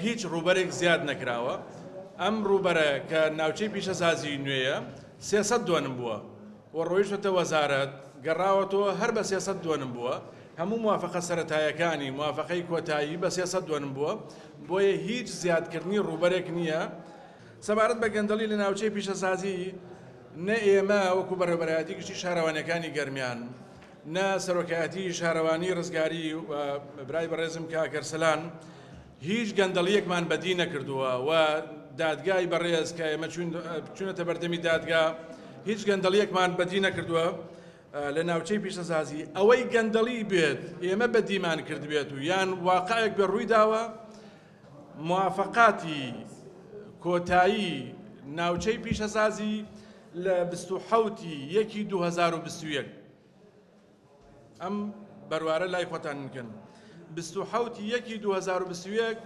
هیچ ڕوبەرێک زیاد نەکراوە. ئەم ڕوبەرە کە ناوچەی پیشەسازی نوێیە 300 دووەنم بووە و ڕۆیشتە وەزارەت گەڕاوەتەوە هەر بە 300 دووەنم بووە. هەموو موافقە سەرەتایەکانی موافقەی کۆتایی بە 300 دووەنم بووە، بۆیە هیچ زیادکردنی ڕوبەرێک نییە. سەبارەت بە گەندەڵی لە ناوچەی پیشەسازی نە ئێمە وەکو بەڕێوەبەرایەتی گشتی شارەوانەکانی گەرمیان، نە سەرۆکایەتی شارەوانی ڕزگاری برای بەڕێزم کاکەرسلان هیچ گەندەڵیەکمان بەدی نەکردووە و دادگای بەڕێز کە ئێمە چوونەتە بەردەمی دادگا هیچ گەندەڵیەکمان بەدی نەکردووە لە ناوچەی پیشەسازی. ئەوەی گەندەڵی بێت ئێمە بەدیمان کرد بێت و یان واقعێک بە ڕووی داوە موافقاتی کۆتایی ناوچەی پیشەسازی لە 27/1/2021 ئەم بەروارە لای خۆتان نکەن 27/1/2021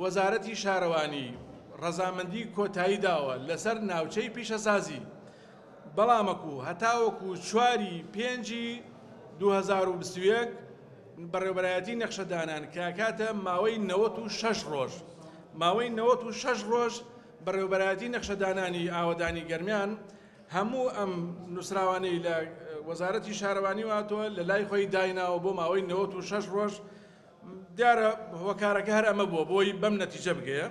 وەزارەتی شارەوانی ڕەزامەندی کۆتایی داوە لەسەر ناوچەی پیشەسازی، بەڵامەکو هەتاوەکو 4/5/2021 بەڕێوەبەرایەتی نەخشەدانان کاکاتە ماوەی 96 ڕۆژ ماوەی 96 ڕۆژ بەڕێوەبەرایەتی نەخشەدانانی ئاوەدانی گەرمیان هەموو ئەم نووسراوانەی لە وەزارەتی شارەوانی واتەوە لە لای خۆی دایناوە بۆ ماوەی 96 ڕۆژ. دیارە هۆکارەکە هەر ئەمە بووە بۆی بەم نەتیجە بگەیە.